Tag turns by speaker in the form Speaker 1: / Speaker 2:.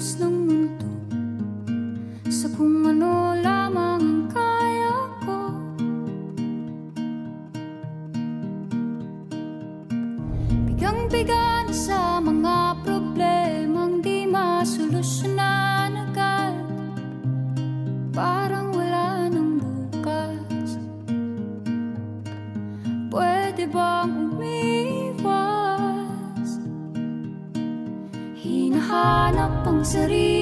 Speaker 1: kilos ng mundo sa kung ano lamang ang kaya ko. Bigang-biga na sa mga problemang di masolusyonan agad, parang wala nang bukas. Pwede bang umiwas? Hinahanap ang sarili